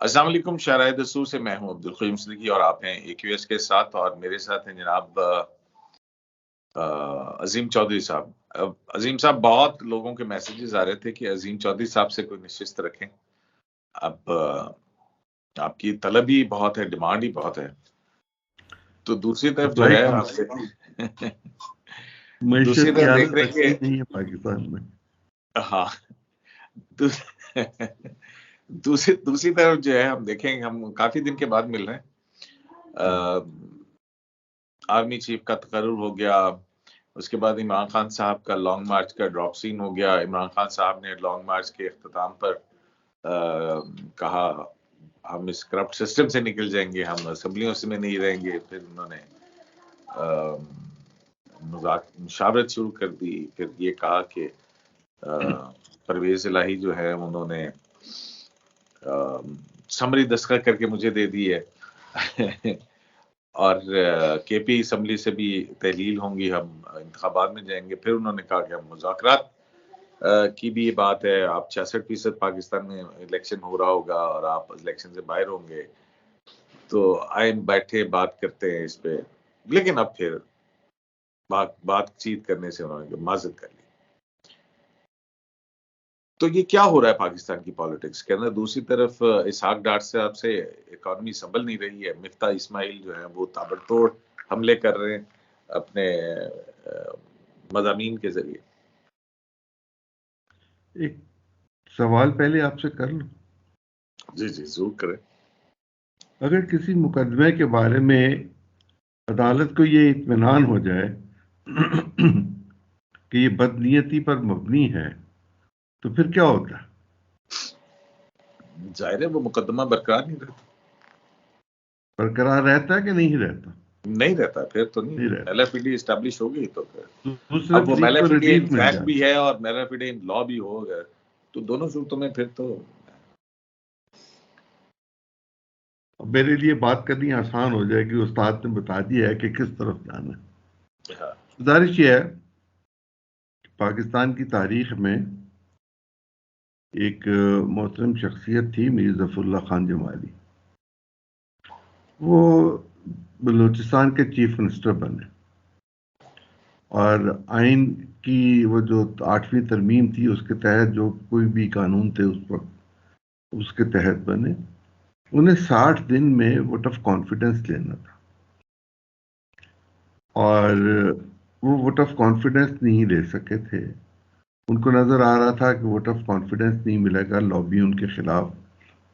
السلام علیکم، شاہراہ دستور سے میں ہوں عبدالقیوم صدیقی اور آپ ہیں AQS کے ساتھ، اور میرے ساتھ ہیں جناب عظیم چودھری صاحب۔ عظیم صاحب، بہت لوگوں کے میسیجز آ رہے تھے کہ عظیم چودھری صاحب سے کوئی نشست رکھیں۔ اب آپ کی طلب ہی بہت ہے، ڈیمانڈ ہی بہت ہے، تو دوسری طرف جو ہے آپ سے دوسری طرف دیکھ رہے ہیں کہ پاکستان میں ہاں دوسری طرف جو ہے ہم دیکھیں گے، ہم کافی دن کے بعد مل رہے ہیں۔ آرمی چیف کا تقرر ہو گیا، اس کے بعد عمران خان صاحب کا لانگ مارچ کا ڈراپ سین ہو گیا۔ عمران خان صاحب نے لانگ مارچ کے اختتام پر کہا ہم اس کرپٹ سسٹم سے نکل جائیں گے، ہم اسمبلیوں سے میں نہیں رہیں گے۔ پھر انہوں نے مشاورت شروع کر دی، پھر یہ کہا کہ پرویز الہی جو ہے انہوں نے سمری دستخط کر کے مجھے دے دی ہے اور کے پی اسمبلی سے بھی تحلیل ہوں گی، ہم انتخابات میں جائیں گے۔ پھر انہوں نے کہا کہ ہم مذاکرات کی بھی یہ بات ہے، آپ 66% پاکستان میں الیکشن ہو رہا ہوگا اور آپ الیکشن سے باہر ہوں گے، تو آئیں بیٹھے بات کرتے ہیں اس پہ۔ لیکن اب پھر بات چیت کرنے سے انہوں نے معذرت کر لی۔ تو یہ کیا ہو رہا ہے پاکستان کی پالیٹکس کے اندر؟ دوسری طرف اسحاق ڈار صاحب سے اکانومی سنبھل نہیں رہی ہے، مفتاح اسماعیل جو ہے وہ تابڑتوڑ حملے کر رہے ہیں اپنے مضامین کے ذریعے۔ ایک سوال پہلے آپ سے کر لوں؟ جی ضرور کریں۔ اگر کسی مقدمے کے بارے میں عدالت کو یہ اطمینان ہو جائے کہ یہ بدنیتی پر مبنی ہے تو پھر کیا ہوتا ہے؟ ظاہر ہے وہ مقدمہ برقرار نہیں رہتا۔ برقرار رہتا ہے کہ نہیں رہتا؟ نہیں رہتا، پھر تو نہیں رہتا۔ میل ایف ڈی اسٹیبلش ہوگی تو پھر دوسرے اب وہ میل ایف ڈی ان فیکٹ جائے بھی ہے اور میل ایف ڈی ان لا بھی ہوگا، تو دونوں صورتوں میں پھر تو میرے لیے بات کرنی آسان ہو جائے گی، استاد نے بتا دیا ہے کہ کس طرف جانا ہے۔ گزارش یہ ہے کہ پاکستان کی تاریخ میں ایک محترم شخصیت تھی، میر ظفر اللہ خان جمالی۔ وہ بلوچستان کے چیف منسٹر بنے اور آئین کی وہ جو 8ویں ترمیم تھی اس کے تحت جو کوئی بھی قانون تھے اس وقت اس کے تحت بنے۔ انہیں 60 دن میں ووٹ آف کانفیڈنس لینا تھا اور وہ ووٹ آف کانفیڈنس نہیں لے سکے تھے۔ ان کو نظر آ رہا تھا کہ ووٹ آف کانفیڈنس نہیں ملے گا، لابی ان کے خلاف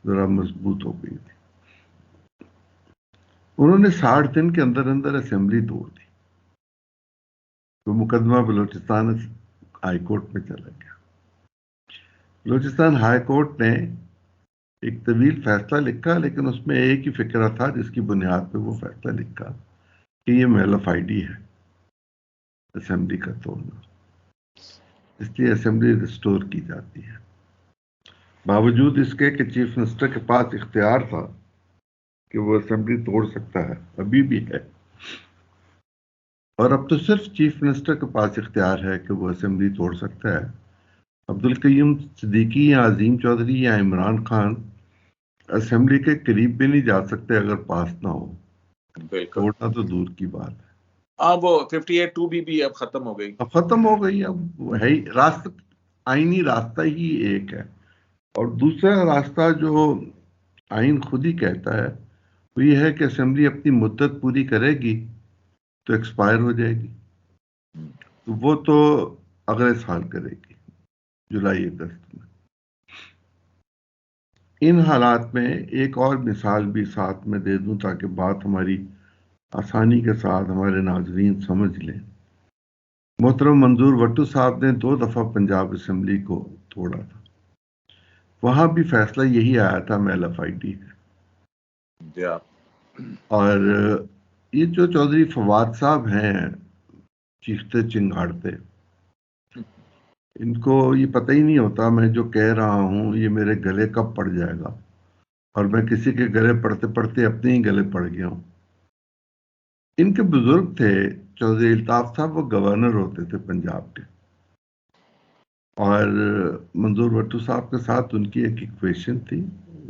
ذرا مضبوط ہو گئی تھی۔ انہوں نے 60 دن کے اندر اندر اسمبلی توڑ دی، وہ مقدمہ بلوچستان ہائی کورٹ میں چلا گیا۔ بلوچستان ہائی کورٹ نے ایک طویل فیصلہ لکھا، لیکن اس میں ایک ہی فکرہ تھا جس کی بنیاد پہ وہ فیصلہ لکھا کہ یہ میل آف آئی ڈی ہے اسمبلی کا توڑنا، اس لیے اسمبلی ریسٹور کی جاتی ہے۔ باوجود اس کے کہ چیف منسٹر کے پاس اختیار تھا کہ وہ اسمبلی توڑ سکتا ہے، ابھی بھی ہے، اور اب تو صرف چیف منسٹر کے پاس اختیار ہے کہ وہ اسمبلی توڑ سکتا ہے۔ عبدالقیوم صدیقی یا عظیم چودھری یا عمران خان اسمبلی کے قریب بھی نہیں جا سکتے اگر پاس نہ ہو، توڑنا تو دور کی بات ہے۔ وہ 58(2) بھی اب ختم ہو گئی، اب ختم ہو گئی، اب ہے ہی راستہ، آئینی راستہ ہی ایک ہے، اور دوسرا راستہ جو آئین خود ہی کہتا ہے وہ یہ ہے کہ اسمبلی اپنی مدت پوری کرے گی تو ایکسپائر ہو جائے گی، تو وہ تو اگلے سال کرے گی، جولائی اگست میں۔ ان حالات میں ایک اور مثال بھی ساتھ میں دے دوں تاکہ بات ہماری آسانی کے ساتھ ہمارے ناظرین سمجھ لیں۔ محترم منظور وٹو صاحب نے 2 دفعہ پنجاب اسمبلی کو توڑا تھا، وہاں بھی فیصلہ یہی آیا تھا میل آف آئی ڈی کا۔ اور یہ جو چودھری فواد صاحب ہیں چیختے چنگاڑتے، ان کو یہ پتہ ہی نہیں ہوتا میں جو کہہ رہا ہوں یہ میرے گلے کب پڑ جائے گا، اور میں کسی کے گلے پڑتے پڑتے اپنے ہی گلے پڑ گیا ہوں۔ ان کے بزرگ تھے چودھری الطاف صاحب، وہ گورنر ہوتے تھے پنجاب کے، اور منظور وٹو صاحب کے ساتھ ان کی ایک ایکویشن تھی،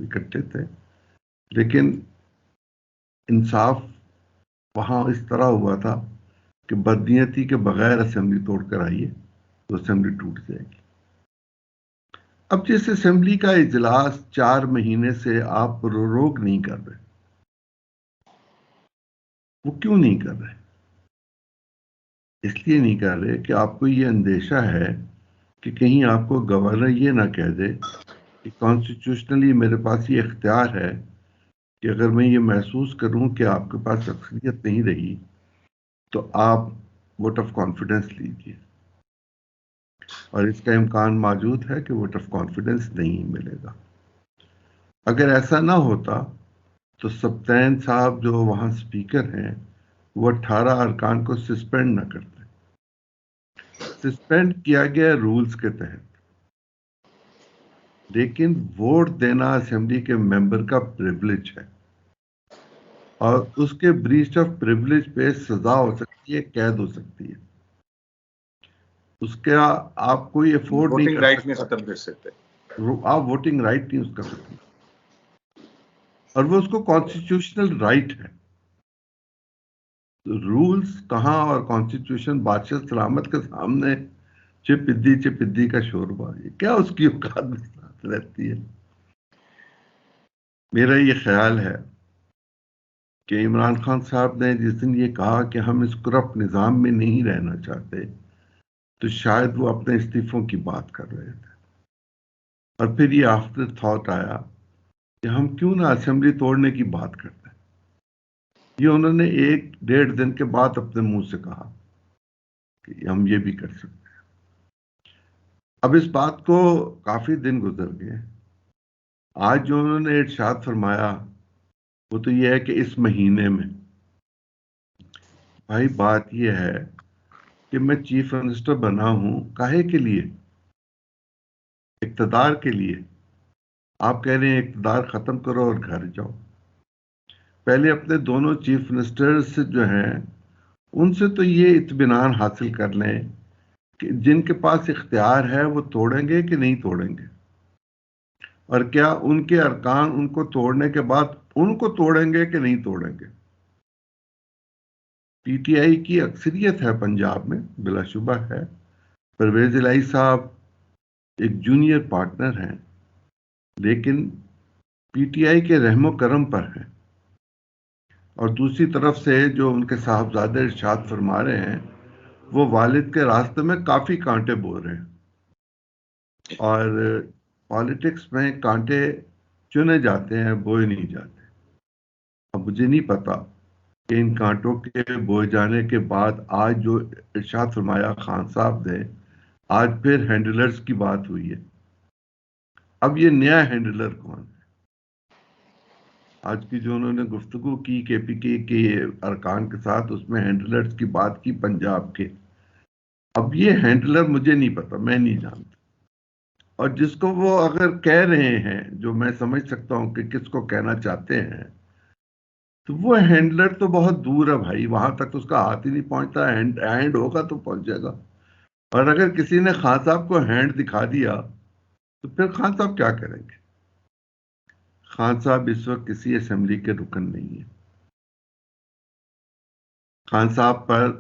اکٹھے تھے، لیکن انصاف وہاں اس طرح ہوا تھا کہ بدنیتی کے بغیر اسمبلی توڑ کر آئیے تو اسمبلی ٹوٹ جائے گی۔ اب جس اسمبلی کا اجلاس 4 مہینے سے آپ روک نہیں کر رہے، وہ کیوں نہیں کر رہے؟ اس لیے نہیں کر رہے کہ آپ کو یہ اندیشہ ہے کہ کہیں آپ کو گورنر یہ نہ کہہ دے کہ کانسٹیٹیوشنلی میرے پاس یہ اختیار ہے کہ اگر میں یہ محسوس کروں کہ آپ کے پاس اکثریت نہیں رہی تو آپ ووٹ آف کانفیڈنس لیجیے، اور اس کا امکان موجود ہے کہ ووٹ آف کانفیڈنس نہیں ملے گا۔ اگر ایسا نہ ہوتا تو سبطین صاحب جو وہاں سپیکر ہیں وہ 18 ارکان کو سسپینڈ نہ کرتے۔ سسپینڈ کیا گیا رولز کے تحت، لیکن ووٹ دینا اسمبلی کے ممبر کا پریولیج ہے، اور اس کے بریچ آف پریولیج پہ سزا ہو سکتی ہے، قید ہو سکتی ہے۔ اس کا آپ کوئی افورڈ نہیں ووٹنگ کر رائٹ نہیں سکتا، ختم کر سکتے، آپ ووٹنگ رائٹ نہیں اس کا ختم، اور وہ اس کو کانسٹیٹیوشنل رائٹ ہے۔ رولز کہاں اور کانسٹیٹیوشن بادشاہ سلامت کے سامنے چپدی کا شوربہ، یہ کیا اس کی اوقات میں ساتھ رہتی ہے۔ میرا یہ خیال ہے کہ عمران خان صاحب نے جس دن یہ کہا کہ ہم اس کرپٹ نظام میں نہیں رہنا چاہتے، تو شاید وہ اپنے استعفوں کی بات کر رہے تھے، اور پھر یہ آفٹر تھاٹ آیا کہ ہم کیوں نہ اسمبلی توڑنے کی بات کرتے ہیں۔ یہ انہوں نے 1-1.5 دن کے بعد اپنے منہ سے کہا کہ ہم یہ بھی کر سکتے ہیں۔ اب اس بات کو کافی دن گزر گئے، آج جو انہوں نے ارشاد فرمایا وہ تو یہ ہے کہ اس مہینے میں، بھائی بات یہ ہے کہ میں چیف منسٹر بنا ہوں کاہے کے لیے؟ اقتدار کے لیے۔ آپ کہہ رہے ہیں اقتدار ختم کرو اور گھر جاؤ، پہلے اپنے دونوں چیف منسٹرز جو ہیں ان سے تو یہ اطمینان حاصل کر لیں کہ جن کے پاس اختیار ہے وہ توڑیں گے کہ نہیں توڑیں گے، اور کیا ان کے ارکان ان کو توڑنے کے بعد ان کو توڑیں گے کہ نہیں توڑیں گے۔ پی ٹی آئی کی اکثریت ہے پنجاب میں، بلا شبہ ہے، پرویز الہی صاحب ایک جونیئر پارٹنر ہیں، لیکن پی ٹی آئی کے رحم و کرم پر ہیں، اور دوسری طرف سے جو ان کے صاحبزادے ارشاد فرما رہے ہیں وہ والد کے راستے میں کافی کانٹے بو رہے ہیں، اور پالیٹکس میں کانٹے چنے جاتے ہیں، بوئے نہیں جاتے۔ اب مجھے نہیں پتا کہ ان کانٹوں کے بوئے جانے کے بعد آج جو ارشاد فرمایا خان صاحب نے، آج پھر ہینڈلرز کی بات ہوئی ہے۔ اب یہ نیا ہینڈلر کون ہے؟ آج کی جو انہوں نے گفتگو کی کے پی کے ارکان کے ساتھ، اس میں ہینڈلرز کی بات کی پنجاب کے۔ اب یہ ہینڈلر مجھے نہیں پتا، میں نہیں جانتا، اور جس کو وہ اگر کہہ رہے ہیں، جو میں سمجھ سکتا ہوں کہ کس کو کہنا چاہتے ہیں، تو وہ ہینڈلر تو بہت دور ہے بھائی، وہاں تک اس کا ہاتھ ہی نہیں پہنچتا، ہینڈ ہوگا تو پہنچ جائے گا۔ اور اگر کسی نے خان صاحب کو ہینڈ دکھا دیا تو پھر خان صاحب کیا کریں گے؟ خان صاحب اس وقت کسی اسمبلی کے رکن نہیں ہیں۔ خان صاحب پر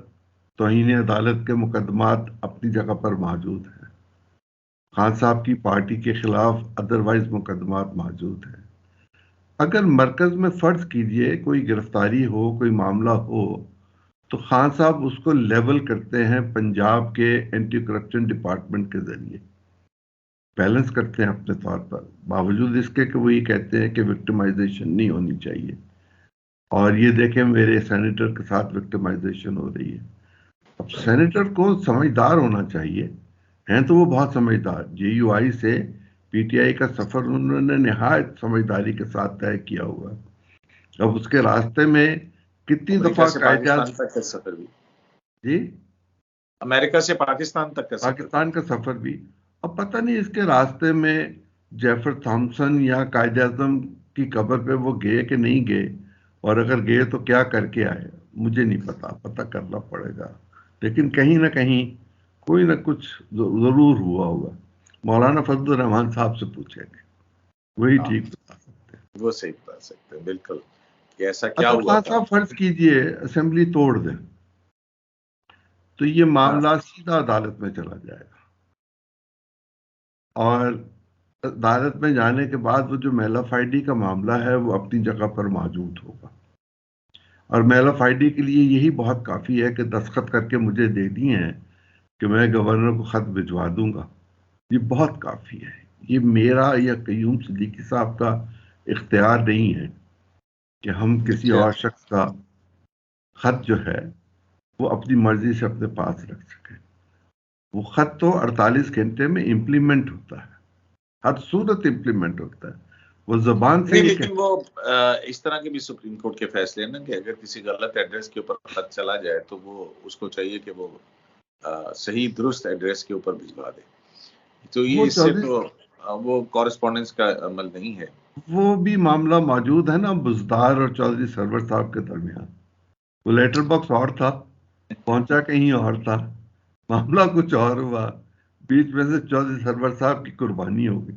توہین عدالت کے مقدمات اپنی جگہ پر موجود ہیں، خان صاحب کی پارٹی کے خلاف ادروائز مقدمات موجود ہیں۔ اگر مرکز میں فرض کیجئے کوئی گرفتاری ہو، کوئی معاملہ ہو، تو خان صاحب اس کو لیول کرتے ہیں پنجاب کے اینٹی کرپشن ڈپارٹمنٹ کے ذریعے، بیلنس کرتے ہیں اپنے طور پر، باوجود اس کے کہ وہ یہ کہتے ہیں کہ وکٹمائزیشن نہیں ہونی چاہیے۔ اور یہ دیکھیں میرے سینیٹر کے ساتھ وکٹمائزیشن ہو رہی ہے۔ اب سینیٹر کو سمجھدار ہونا چاہیے، ہیں تو وہ بہت سمجھدار، جے یو آئی سے پی ٹی آئی کا سفر انہوں نے نہایت سمجھداری کے ساتھ طے کیا ہوا۔ اب اس کے راستے میں کتنی امریکہ دفعہ سے قائد پاکستان تک کا سفر بھی، جی امریکہ سے پاکستان تک کا سفر، پاکستان کا سفر بھی، اب پتہ نہیں اس کے راستے میں جیفر تھامسن یا قائد اعظم کی قبر پہ وہ گئے کہ نہیں گئے، اور اگر گئے تو کیا کر کے آئے، مجھے نہیں پتہ کرنا پڑے گا، لیکن کہیں نہ کہیں کوئی نہ کچھ ضرور ہوا ہوگا۔ مولانا فضل الرحمان صاحب سے پوچھیں گے، وہی ٹھیک بتا سکتے ہیں۔ وہ صحیح بتا سکتے ہیں بالکل کہ ایسا کیا ہوا خان تھا. صاحب فرض کیجئے اسمبلی توڑ دیں تو یہ معاملہ سیدھا عدالت میں چلا جائے گا، اور عدالت میں جانے کے بعد وہ جو میل آف آئی ڈی کا معاملہ ہے وہ اپنی جگہ پر موجود ہوگا، اور میل آف آئی ڈی کے لیے یہی بہت کافی ہے کہ دستخط کر کے مجھے دے دیے ہیں کہ میں گورنر کو خط بھجوا دوں گا. یہ بہت کافی ہے. یہ میرا یا قیوم صدیقی صاحب کا اختیار نہیں ہے کہ ہم کسی اور شخص کا خط جو ہے وہ اپنی مرضی سے اپنے پاس رکھ سکیں. وہ خط تو 48 گھنٹے میں امپلیمنٹ ہوتا ہے، ہر صورت امپلیمنٹ ہوتا ہے. وہ زبان سے نہیں، یہ لیکن وہ اس طرح کے بھی سپریم کورٹ کے فیصلے ہیں نا کہ اگر کسی غلط ایڈریس کے اوپر خط چلا جائے تو وہ اس کو چاہیے کہ وہ صحیح درست ایڈریس کے اوپر بھجوا دے. تو یہ اس سے تو وہ کورسپونڈنس کا عمل نہیں ہے. وہ بھی معاملہ موجود ہے نا بزدار اور چودھری سرور صاحب کے درمیان. وہ لیٹر باکس اور تھا، پہنچا کہیں اور تھا، معاملہ کچھ اور ہوا، بیچ میں سے چودھری سرور صاحب کی قربانی ہو گئی.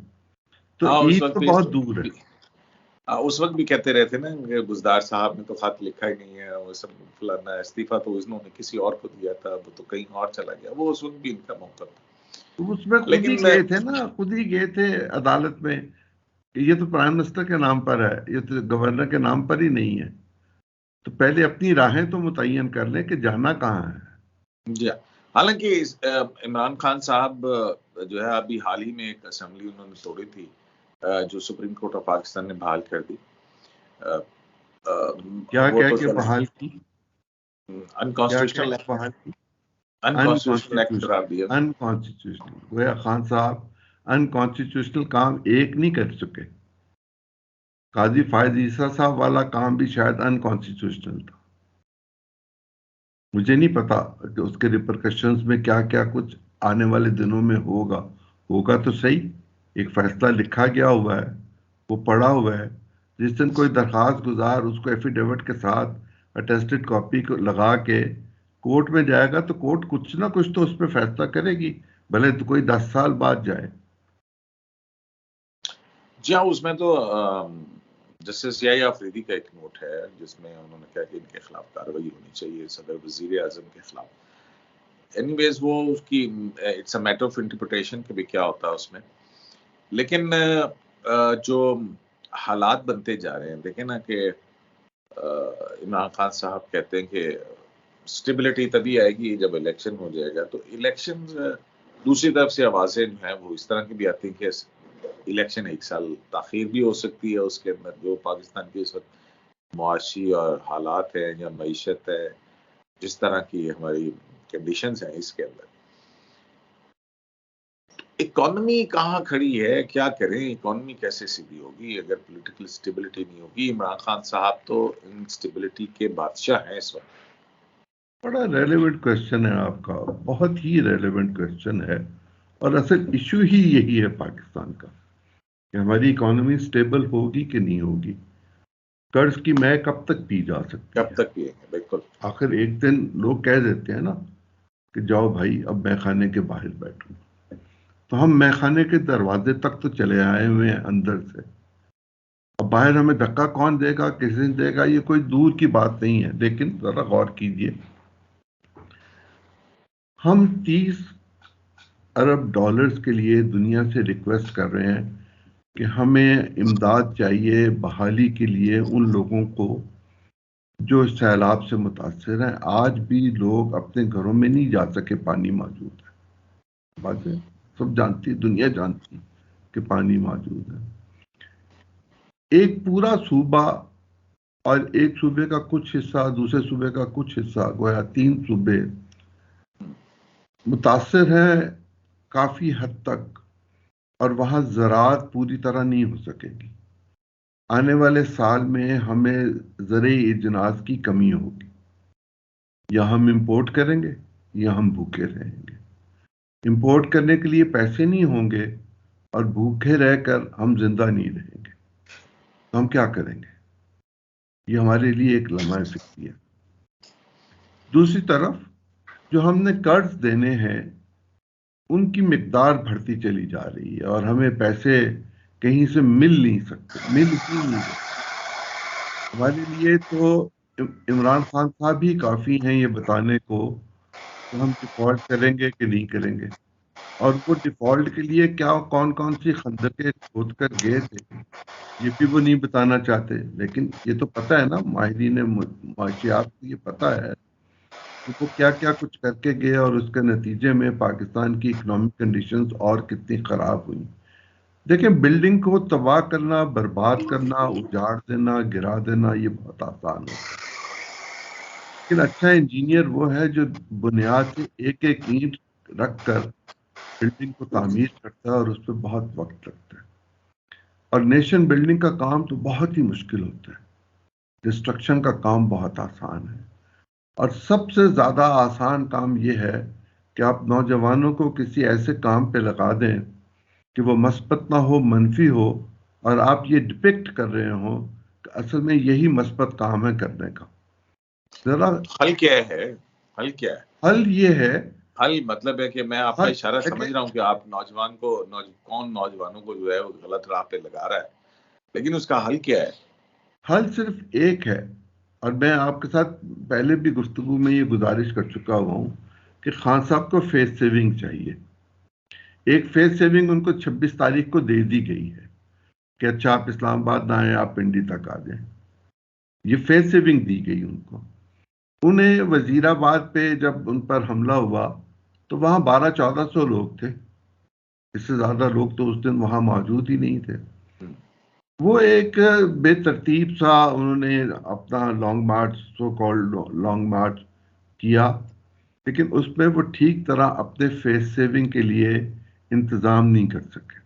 تو عید تو بہت دور ہے. اس وقت بھی کہتے رہے تھے نا کہ بزدار صاحب نے تو خط لکھا ہی نہیں ہے، وہ سب فلانا استعفیٰ تو انہوں نے کسی اور کو دیا تھا، وہ تو کہیں اور چلا گیا. وہ اس وقت بھی ان کا موقع تھا. اس میں خود ہی گئے تھے نا، خود ہی گئے تھے عدالت میں کہ یہ تو پرائم منسٹر کے نام پر ہے، یہ تو گورنر کے نام پر ہی نہیں ہے. تو پہلے اپنی راہیں تو متعین کر لیں کہ جانا کہاں ہے. جی، حالانکہ عمران خان صاحب جو ہے ابھی حال ہی میں ایک اسمبلی انہوں نے توڑی تھی جو سپریم کورٹ آف پاکستان نے بحال کر دی. کیا کہہ کے بحال کی؟ انکانسٹیٹیوشنل ایکٹ قرار دیا. انکانسٹیٹیوشنل. گویا خان صاحب انکانسٹیٹیوشنل کام ایک نہیں کر چکے. قاضی فائز عیسیٰ صاحب والا کام بھی شاید انکانسٹیٹیوشنل تھا. مجھے نہیں پتا کہ اس کے ریپرکشنز میں کیا کیا کچھ آنے والے دنوں میں ہوگا تو صحیح. ایک فیصلہ لکھا گیا ہوا ہے، وہ پڑھا ہوا ہے. جس دن کوئی درخواست گزار اس کو ایفیڈیوٹ کے ساتھ اٹیسٹڈ کاپی کو لگا کے کورٹ میں جائے گا تو کورٹ کچھ نہ کچھ تو اس پہ فیصلہ کرے گی، بھلے تو کوئی 10 سال بعد جائے. جی ہاں، اس میں تو جسٹس یحییٰ آفریدی کا ایک نوٹ ہے جس میں انہوں نے کہا کہ ان کے خلاف کارروائی ہونی چاہیے، صدر وزیر اعظم کے خلاف. اینی ویز وہ اس کی it's a matter of interpretation کہ بھی کیا ہوتا ہے اس میں. لیکن جو حالات بنتے جا رہے ہیں، دیکھیں نا کہ عمران خان صاحب کہتے ہیں کہ اسٹیبلٹی تبھی آئے گی جب الیکشن ہو جائے گا. تو الیکشن دوسری طرف سے آوازیں جو ہیں وہ اس طرح کی بھی آتی ہیں کہ الیکشن 1 سال تاخیر بھی ہو سکتی ہے. اس کے اندر جو پاکستان کی اس وقت معاشی اور حالات ہیں یا معیشت ہے، جس طرح کی ہماری کنڈیشنز ہیں، اس کے اندر اکانومی کہاں کھڑی ہے، کیا کریں، اکانومی کیسے سیدھی ہوگی اگر پولیٹیکل اسٹیبلٹی نہیں ہوگی. عمران خان صاحب تو انسٹیبلٹی کے بادشاہ ہیں اس وقت. بڑا ریلیونٹ کوشچن ہے آپ کا، بہت ہی ریلیونٹ کوشچن ہے، اور اصل ایشو ہی یہی ہے پاکستان کا کہ ہماری اکانومی سٹیبل ہوگی کہ نہیں ہوگی. قرض کی میں کب تک پی جا سکتی ہے؟ کب تک پیے گا؟ بالکل. آخر ایک دن لوگ کہہ دیتے ہیں نا کہ جاؤ بھائی اب میں خانے کے باہر بیٹھوں. تو ہم میں خانے کے دروازے تک تو چلے آئے ہوئے ہیں اندر سے. اب باہر ہمیں دھکا کون دے گا، کس دن دے گا، یہ کوئی دور کی بات نہیں ہے. لیکن ذرا غور کیجئے، ہم 30 ارب ڈالرز کے لیے دنیا سے ریکویسٹ کر رہے ہیں کہ ہمیں امداد چاہیے بحالی کے لیے ان لوگوں کو جو سیلاب سے متاثر ہیں. آج بھی لوگ اپنے گھروں میں نہیں جا سکے، پانی موجود ہے. بات ہے سب جانتی، دنیا جانتی کہ پانی موجود ہے. ایک پورا صوبہ اور ایک صوبے کا کچھ حصہ، دوسرے صوبے کا کچھ حصہ، گویا 3 صوبے متاثر ہیں کافی حد تک، اور وہاں زراعت پوری طرح نہیں ہو سکے گی. آنے والے سال میں ہمیں زرعی اجناس کی کمی ہوگی. یا ہم امپورٹ کریں گے یا ہم بھوکے رہیں گے. امپورٹ کرنے کے لیے پیسے نہیں ہوں گے اور بھوکے رہ کر ہم زندہ نہیں رہیں گے. تو ہم کیا کریں گے؟ یہ ہمارے لیے ایک لمحہ فکری ہے. دوسری طرف جو ہم نے قرض دینے ہیں ان کی مقدار بڑھتی چلی جا رہی ہے، اور ہمیں پیسے کہیں سے مل نہیں سکتے، مل ہی نہیں سکتے. ہمارے لیے تو عمران خان صاحب ہی کافی ہیں یہ بتانے کو کہ ہم ڈیفالٹ کریں گے کہ نہیں کریں گے. اور وہ ڈیفالٹ کے لیے کیا کون کون سی خندقیں کھود کر گئے تھے یہ بھی وہ نہیں بتانا چاہتے. لیکن یہ تو پتہ ہے نا، ماہرین معاشیات کو یہ پتہ ہے کہ وہ کیا کیا کچھ کر کے گئے اور اس کے نتیجے میں پاکستان کی اکنامک کنڈیشنز اور کتنی خراب ہوئی. دیکھیں، بلڈنگ کو تباہ کرنا، برباد کرنا، اجاڑ دینا، گرا دینا یہ بہت آسان ہوتا ہے. لیکن اچھا انجینئر وہ ہے جو بنیاد سے ایک ایک اینٹ رکھ کر بلڈنگ کو تعمیر کرتا ہے، اور اس پہ بہت وقت لگتا ہے. اور نیشن بلڈنگ کا کام تو بہت ہی مشکل ہوتا ہے. ڈسٹرکشن کا کام بہت آسان ہے. اور سب سے زیادہ آسان کام یہ ہے کہ آپ نوجوانوں کو کسی ایسے کام پہ لگا دیں کہ وہ مثبت نہ ہو، منفی ہو، اور آپ یہ ڈپکٹ کر رہے ہوں کہ اصل میں یہی مثبت کام ہے کرنے کا. ذرا حل کیا ہے؟ حل کیا ہے؟ حل یہ ہے، حل مطلب ہے کہ میں آپ کا اشارہ حل سمجھ رہا ہوں کہ آپ نوجوانوں کو جو ہے وہ غلط راہ پہ لگا رہا ہے، لیکن اس کا حل کیا ہے؟ حل صرف ایک ہے، اور میں آپ کے ساتھ پہلے بھی گفتگو میں یہ گزارش کر چکا ہوا ہوں کہ خان صاحب کو فیس سیونگ چاہیے. ایک فیس سیونگ ان کو 26 تاریخ کو دے دی گئی ہے کہ اچھا آپ اسلام آباد نہ آئیں، آپ پنڈی تک آ جائیں. یہ فیس سیونگ دی گئی ان کو. انہیں وزیر آباد پہ جب ان پر حملہ ہوا تو وہاں 1200-1400 لوگ تھے. اس سے زیادہ لوگ تو اس دن وہاں موجود ہی نہیں تھے. وہ ایک بے ترتیب سا انہوں نے اپنا long march, so called long march کیا، لیکن اس میں وہ ٹھیک طرح اپنے فیس سیونگ کے لیے انتظام نہیں کر سکے.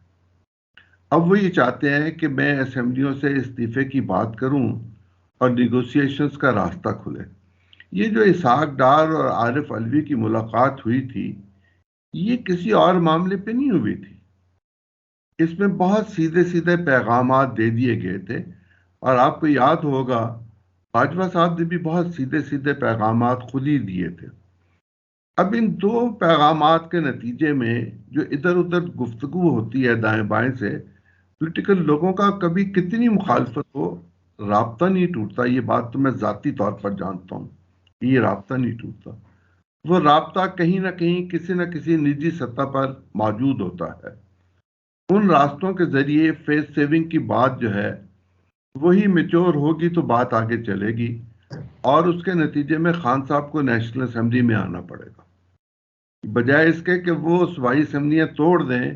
اب وہ یہ چاہتے ہیں کہ میں اسمبلیوں سے استعفے کی بات کروں اور نیگوسیشنز کا راستہ کھلے. یہ جو اسحاق ڈار اور عارف علوی کی ملاقات ہوئی تھی، یہ کسی اور معاملے پہ نہیں ہوئی تھی. اس میں بہت سیدھے سیدھے پیغامات دے دیے گئے تھے، اور آپ کو یاد ہوگا باجوہ صاحب نے بھی بہت سیدھے سیدھے پیغامات خود ہی دیے تھے. اب ان دو پیغامات کے نتیجے میں جو ادھر ادھر گفتگو ہوتی ہے دائیں بائیں سے، پولیٹیکل لوگوں کا کبھی کتنی مخالفت ہو، رابطہ نہیں ٹوٹتا. یہ بات تو میں ذاتی طور پر جانتا ہوں، یہ رابطہ نہیں ٹوٹتا. وہ رابطہ کہیں نہ کہیں کسی نہ کسی نجی سطح پر موجود ہوتا ہے. ان راستوں کے ذریعے فیس سیونگ کی بات جو ہے وہی میچور ہوگی تو بات آگے چلے گی، اور اس کے نتیجے میں خان صاحب کو نیشنل اسمبلی میں آنا پڑے گا. بجائے اس کے کہ وہ صوبائی اسمبلیاں توڑ دیں،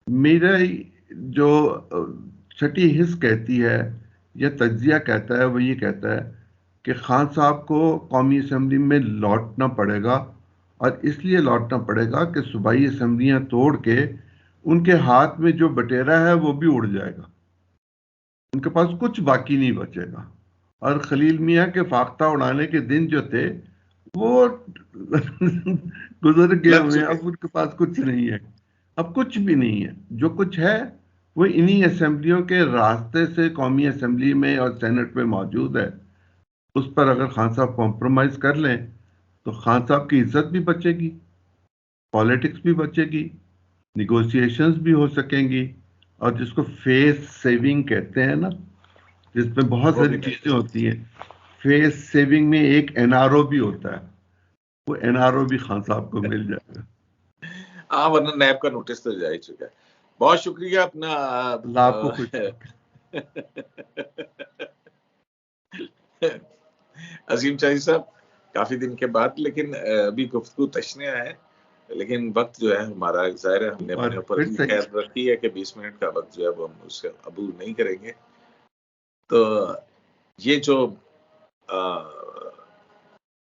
میرا جو چھٹی حص کہتی ہے یا تجزیہ کہتا ہے، وہ یہ کہتا ہے کہ خان صاحب کو قومی اسمبلی میں لوٹنا پڑے گا، اور اس لیے لوٹنا پڑے گا کہ صوبائی اسمبلیاں توڑ کے ان کے ہاتھ میں جو بٹیرا ہے وہ بھی اڑ جائے گا، ان کے پاس کچھ باقی نہیں بچے گا. اور خلیل میاں کے فاختہ اڑانے کے دن جو تھے وہ گزر گئے ہوئے ہیں. اب ان کے پاس کچھ نہیں ہے، اب کچھ بھی نہیں ہے. جو کچھ ہے وہ انہی اسمبلیوں کے راستے سے قومی اسمبلی میں اور سینٹ میں موجود ہے. اس پر اگر خان صاحب کمپرومائز کر لیں تو خان صاحب کی عزت بھی بچے گی، پالیٹکس بھی بچے گی، نیگوسیشنز بھی ہو سکیں گی. اور جس کو فیس سیونگ کہتے ہیں نا، جس میں بہت ساری چیزیں ہوتی ہیں، فیس سیونگ میں ایک این آر او بھی ہوتا ہے، وہ این آر او بھی خان صاحب کو مل جائے گا. ہاں، ورنہ نیب کا نوٹس تو جا ہی چکا ہے. بہت شکریہ اپنا اللہ آپ کو خوش عظیم چاہی صاحب، کافی دن کے بعد، لیکن ابھی گفتگو تشنے ہے، لیکن وقت جو ہے ہمارا ظاہر ہے ہم نے اپنے اوپر بھی خیال رکھی ہے کہ 20 منٹ کا وقت جو ہے وہ ہم اس سے عبور نہیں کریں گے. تو یہ جو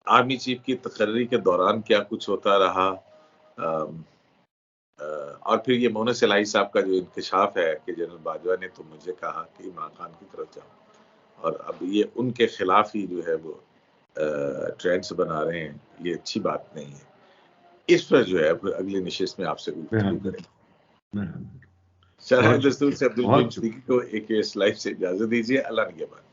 آرمی چیف کی تقرری کے دوران کیا کچھ ہوتا رہا، اور پھر یہ مونس الہی صاحب کا جو انکشاف ہے کہ جنرل باجوہ نے تو مجھے کہا کہ عمران خان کی طرف جاؤ، اور اب یہ ان کے خلاف ہی جو ہے وہ ٹرینڈز بنا رہے ہیں، یہ اچھی بات نہیں ہے. اس پر جو ہے اگلی نشست میں آپ سے گفتگو کریں. شرح دستور سے عبدالقیوم صدیقی کو ایک اس لائف سے اجازت دیجیے. اللہ نگہبان.